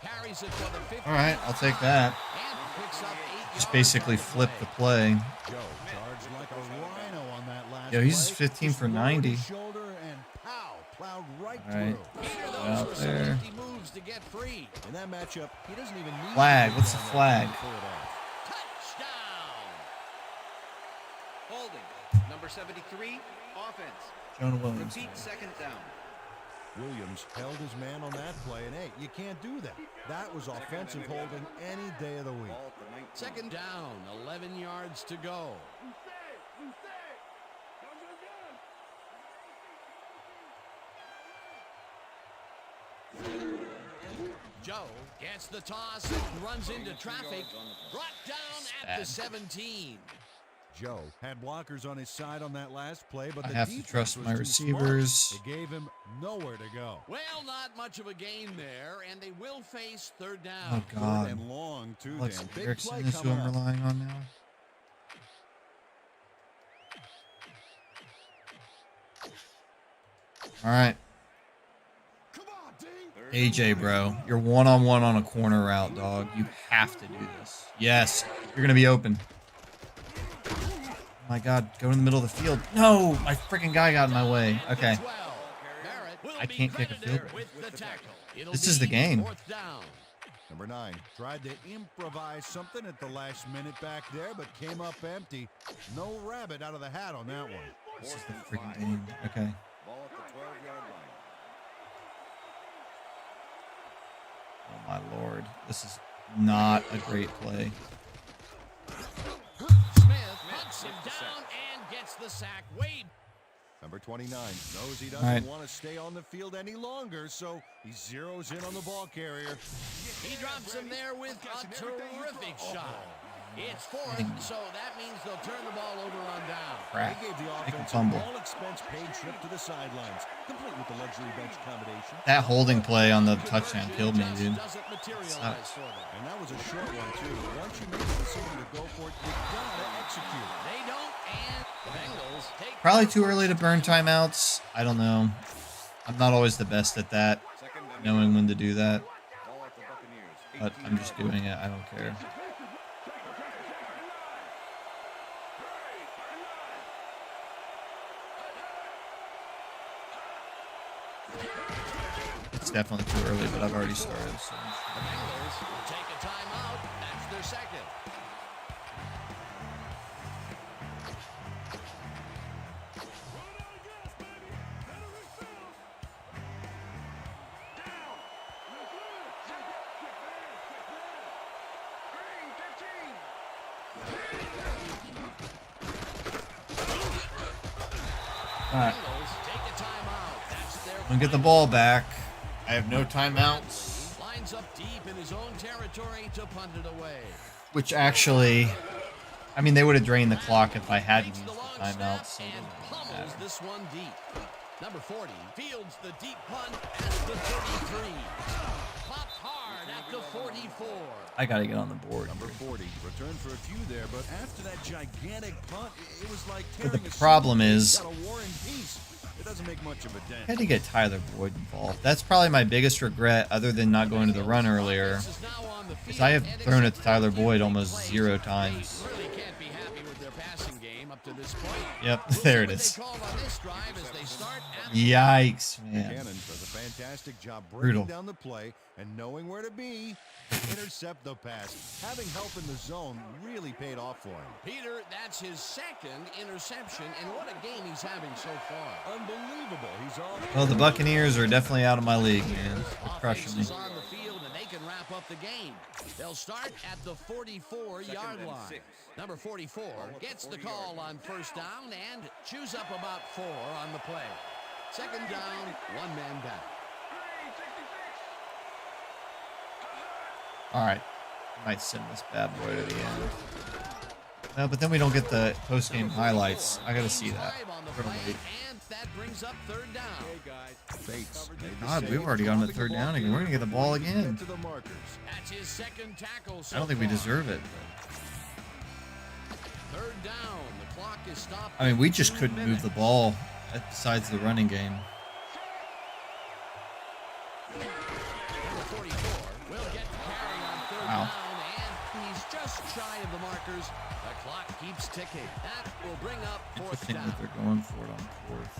Carries it for the 50. All right, I'll take that. And picks up 8 Just yards basically on the flip the play. play. Joe charged like a rhino on that last Yo, he's play. 15 for Just lowered 90. his shoulder and pow, plowed right All right. through. Peter, Out those were some there. empty moves to get free. In that matchup, he doesn't even need Flag. to be What's the down there flag? to pull it off. Touchdown. Holding. Number 73, offense. Jonah Williams. Repeat 2nd down. Williams held his man on that play, and hey, you can't do that. That was offensive holding any day of the week. Ball at the 19. 2nd down, 11 yards to go. Joe gets the toss and runs into traffic. Brought down at the 17. Joe had blockers on his side on that last play, but I the have to defense trust was my too smart. receivers. It gave him nowhere to go. Well, not much of a gain there, and they will face 3rd Oh, down. Third God. and long, too, Alex Dan. Big Erickson play is who coming I'm up. relying on now. All right. AJ, bro, you're one-on-one on a corner route, dog. You have to do this. Yes, you're going to be open. Oh my God, go in the middle of the field. No, my freaking guy got in my way. Okay. I can't kick a field goal. This is the game. 4th down. Number 9 tried to improvise something at the last minute back there, but came up empty. No rabbit out of the hat on that one. This is the freaking game. Okay. Ball at the 12-yard line. Oh my lord. This is not a great play. Smith hunts him down and gets the sack. Wade. Number 29 knows he doesn't want to stay on the field any longer, so he zeroes in on the ball carrier. He drops him there with a terrific shot. It's fourth, so that means they'll turn the ball over on down. Crap. They gave the Make him offense fumble. an all-expense paid trip to the sidelines, complete with the luxury bench accommodation. That holding play on the touchdown killed me, dude. Doesn't materialize for them. And that was a short one, too. Once you make the decision to go for it, you gotta execute. They don't, and the Bengals take Probably too early to burn timeouts. I don't know. I'm not always the best at that, knowing when to do that. Ball at the Buccaneers. But I'm just doing it. I don't care. It's definitely too early, but I've already started. So. the Bengals will take a timeout. That's their second. All right. Bengals take a timeout. That's their I'm gonna get the ball back. I have no timeouts, lines up deep in his own territory to punt it away. which actually, I mean, they would have drained the clock if I hadn't Takes used the the long snap timeouts. So it and doesn't really pummels matter. this one deep. Number 40 fields the deep punt at the 33. Popped hard at the 44. I gotta get on the board. Number 40 returned for a few there, but after that gigantic punt, it was like But the tearing a problem suitcase is- out of war and peace. It doesn't make much of a dent. I had to get Tyler Boyd involved. That's probably my biggest regret, other than not going to the run earlier, This is now on the is field I have and thrown it it's to Tyler a Boyd big almost play. 0 times. They really can't be happy with their passing game up to this point. Yep, We'll see there it what is. they call on this drive as they start at Yikes, man. Cannon does a fantastic job Brutal. breaking down the play and knowing where to be to intercept the pass. Having help in the zone really paid off for him. Peter, that's his second interception, and what a game he's having so far. Unbelievable. He's off. Well, the Buccaneers are definitely out of my league, man. They're Offense crushing me. is on the field, and they can wrap up the game. They'll start at the 44-yard line. Number 44 gets the call on first down and chews up about 4 on the play. Second down, one man back. All right, I might send this bad boy to the end. No, but then we don't get the post-game highlights. I gotta see that. Five on the We're gonna play, wait. and that brings up third down. Bates made the God, save, we've already gone to dropping third the down ball again. We're gonna get the ball to again. get to the markers. That's his second tackle so I don't think we far. deserve it. Third down, the clock is stopped. I mean, we at just 2 couldn't move minutes. the ball besides the running game. Number 44 will get the carry on third Wow. down, and he's just shy of the markers. The clock keeps ticking. That will bring up fourth Interesting down. that they're going for it on fourth.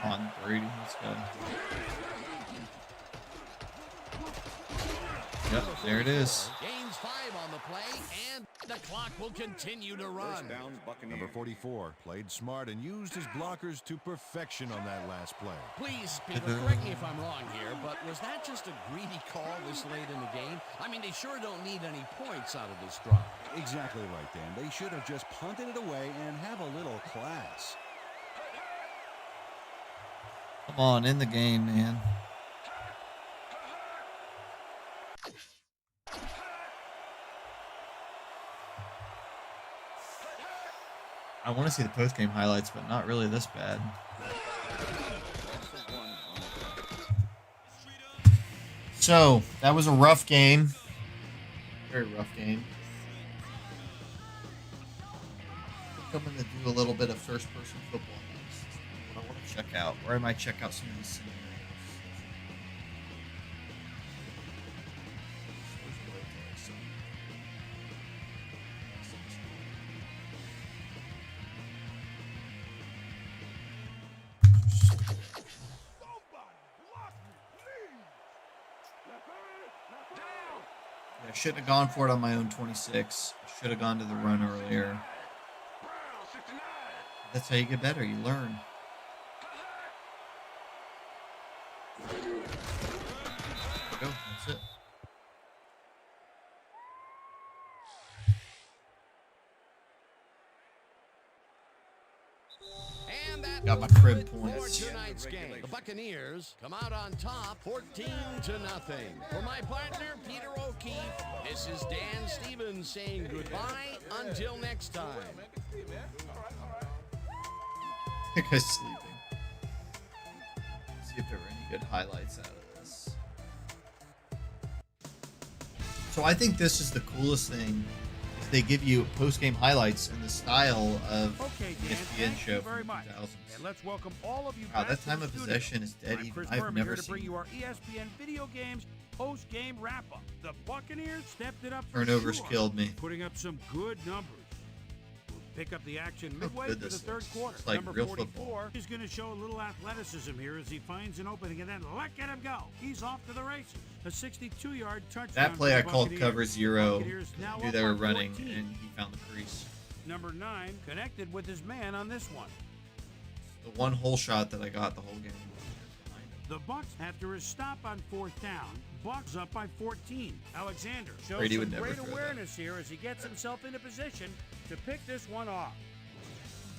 Come on, Brady, let's go. Yep, there it is. Gains 5 on the play, and the clock will continue to run. First down, Buccaneers. Number 44 played smart and used his blockers to perfection on that last play. Please, Peter, correct me if I'm wrong here, but was that just a greedy call this late in the game? I mean, they sure don't need any points out of this drive. Exactly right, Dan. They should have just punted it away and have a little class. Come on, in the game, man. I want to see the post-game highlights, but not really this bad. So, that was a rough game. Very rough game. I'm going to do a little bit of first-person football next. What I want to check out, or I might check out some of these scenarios. I shouldn't have gone for it on my own 26. I should have gone to the run earlier. That's how you get better. You learn. There you go. That's it. And that Got my will do crib it for points. tonight's game. The Buccaneers come out on top, 14-0. For my partner, Peter O'Keefe, this is Dan Stevens saying goodbye until next time. I think I'm sleeping. See if there were any good highlights out of this. So I think this is the coolest thing. Is they give you post-game highlights in the style of Okay, the Dan, ESPN thank show you from very the much. 2000s. And let's welcome all of you Wow, back that to time the of studio. possession is dead I'm even. Chris I've Berman never here to bring seen you our ESPN video games post-game wrap-up. The Buccaneers stepped it up for turnovers sure, killed me. putting up some good numbers. We'll pick up the action midway good through the this third looks. quarter. It's like Number real 44 football. is going to show a little athleticism here as he finds an opening, and then look at him go. He's off to the races. A 62-yard touchdown. That play for I the called Buccaneers. cover zero. Buccaneers now I knew up they were by running, 14. and he found the crease. Number 9 connected with his man on this one. The one hole shot that I got the whole game. The Bucks, after his stop on 4th down, Bucks up by 14. Alexander shows Brady some would never great throw that. awareness here as he gets himself into position to pick this one off.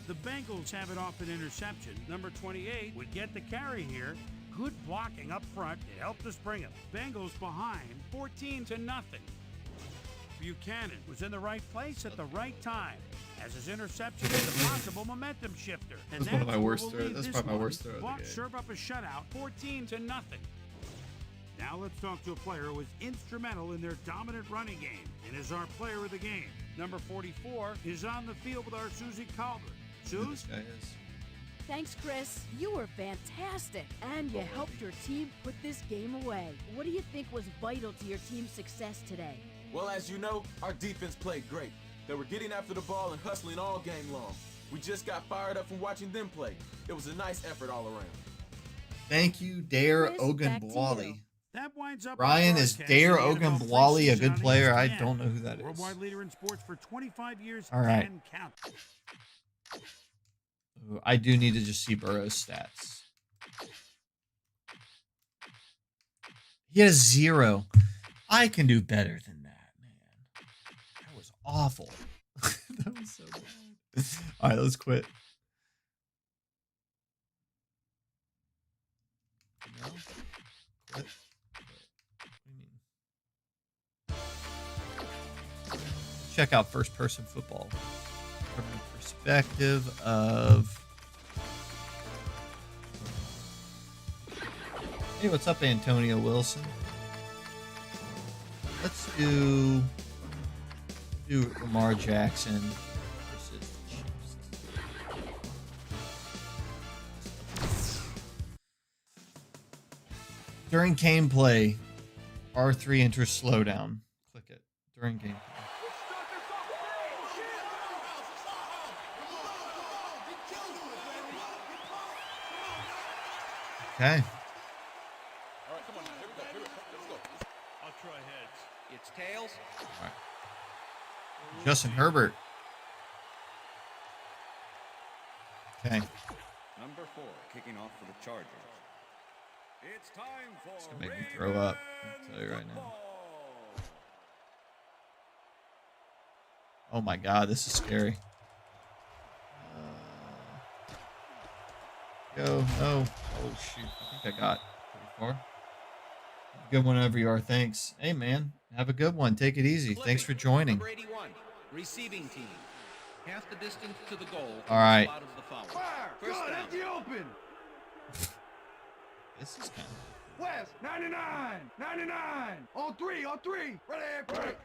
The Bengals have it off an interception. Number 28 would get the carry here. Good blocking up front. It helped us bring him. Bengals behind 14-0. Buchanan was in the right place at the right time, as his interception is a possible momentum shifter. And That's one of my where worst we'll throws. leave That's this probably my one. worst throw of the Bucks game. serve up a shutout, 14-0. Now let's talk to a player who was instrumental in their dominant running game and is our player of the game. Number 44 is on the field with our Susie Calder. Who Suze? this guy is. Thanks, Chris. You were fantastic, and you helped your team put this game away. What do you think was vital to your team's success today? Well, as you know, our defense played great. They were getting after the ball and hustling all game long. We just got fired up from watching them play. It was a nice effort all around. Thank you, Dare Chris, back to Ogunbowale. you. That winds up Ryan, our is broadcast Dare of the NFL Ogunbowale a preseason good on player? I ESPN. don't know who that is. Worldwide leader in sports for 25 years All right. and count. Ooh, I do need to just see Burrow's stats. He has 0. I can do better than that, man. That was awful. That was so bad. All right, let's quit. No? Quit? What do you mean? Check out First Person Football from the perspective of... Hey, what's up, Antonio Wilson? Let's do Lamar Jackson versus the Chiefs. During gameplay, R3 enters slowdown. Click it during gameplay. Okay. I'll try heads. It's tails. All right. Justin Herbert. Okay. Number 4 kicking off for the Chargers. It's time for It's gonna make me throw up. I'll tell you right now. Oh my God, this is scary. Go, no. Oh shoot, I think I got pretty far. Good one over you are. Thanks. Hey man, have a good one. Take it easy. Thanks for joining. Number 81, receiving team. Half the distance to the goal. All right. Out of the foul. Fire! First Good, down. empty open! This is kind of... West, 99! 99! On three! Ready, break!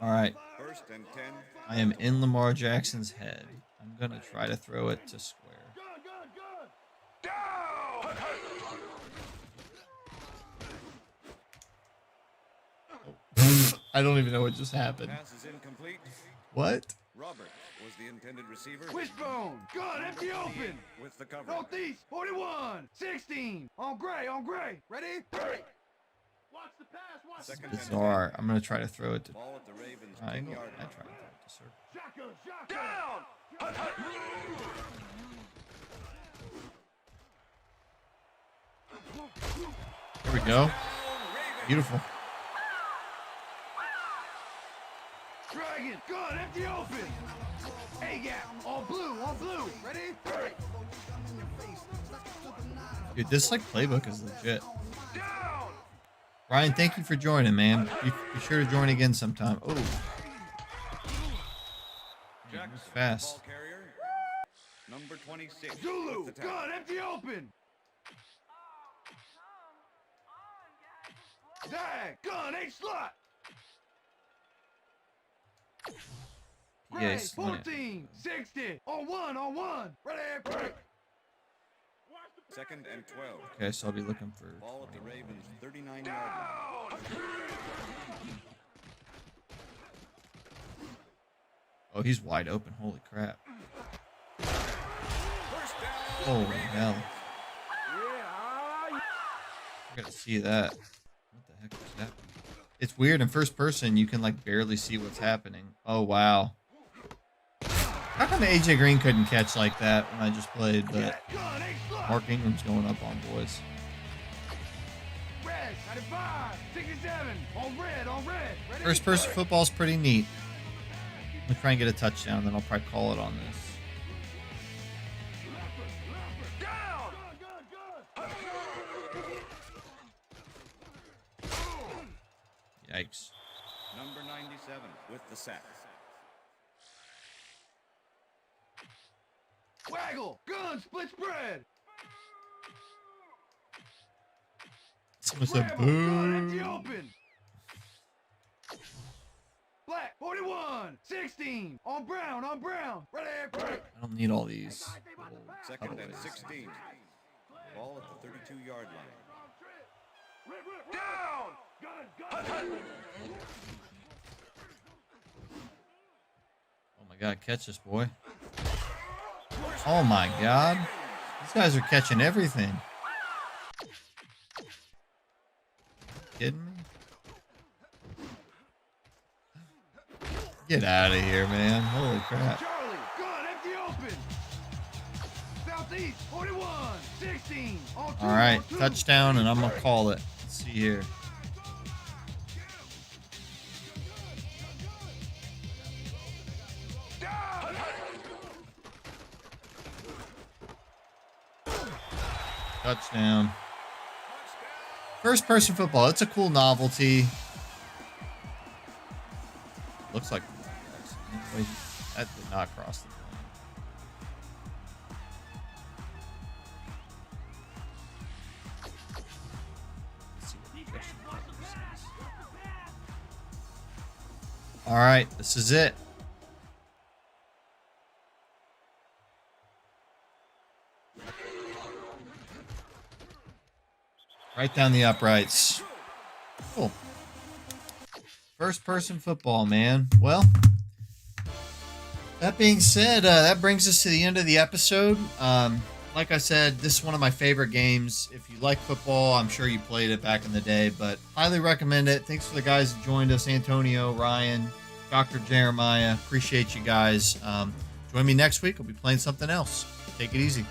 All right. First and 10. I am in Lamar Jackson's head. I'm going to try to throw it to square. Oh. I don't even know what just happened. Pass is incomplete. What? Robert was the intended receiver. Wishbone! Good, empty open! With the cover. Northeast, 41! 16! On gray! Ready, break! This is bizarre. I'm going to try to throw it to Ball at the Ravens triangle. 10-yard I line. try to throw it to circle. There we go. Beautiful. Dragon, gun, empty open. A-gap, all blue, ready? Dude, this like playbook is legit. Ryan, thank you for joining, man. Be sure to join again sometime. Oh, man, moves fast. Ball carrier. Number 26. Zulu, with the tackle. gun, empty open. Zag, gun, H-slot. Yes, 14, 60, on one, ready, break. Second and 12. okay, so I'll be looking for. Ball at the Ravens 39-yard line. Oh, he's wide open. Holy crap. Holy hell. I gotta see that. What the heck is happening? It's weird. In first person, you can like barely see what's happening. Oh, wow. How come AJ Green couldn't catch like that when I just played, but Mark Ingram's going up on boys. Red, 95, 67, on red, ready, First person football's pretty neat. I'm gonna try and get a touchdown, then I'll probably call it on this. Yikes. Number 97 with the sack. Waggle, gun, split spread. Someone said Rebel, gun, empty boo. open. Black, 41, 16, on brown, ready, break. I don't need all these. Second and cutaways. 16. Ball at the 32-yard line. Down, gun. Oh my god, catch this boy. Oh my god. These guys are catching everything. Kidding me? Get out of here, man. Holy crap. Charlie, gun, empty open. Southeast, 41, 16, on two, All right, on two. touchdown, and I'm going to call it. Let's see here. Touchdown. First person football. It's a cool novelty. Looks like. Wait, that did not cross the line. Let's see what the question is. All right, this is it. Right down the uprights. Cool. First person football, man. Well, that being said, that brings us to the end of the episode. Like I said, this is one of my favorite games. If you like football, I'm sure you played it back in the day, but highly recommend it. Thanks for the guys that joined us, Antonio, Ryan, Dr. Jeremiah. Appreciate you guys. Join me next week. I'll be playing something else. Take it easy.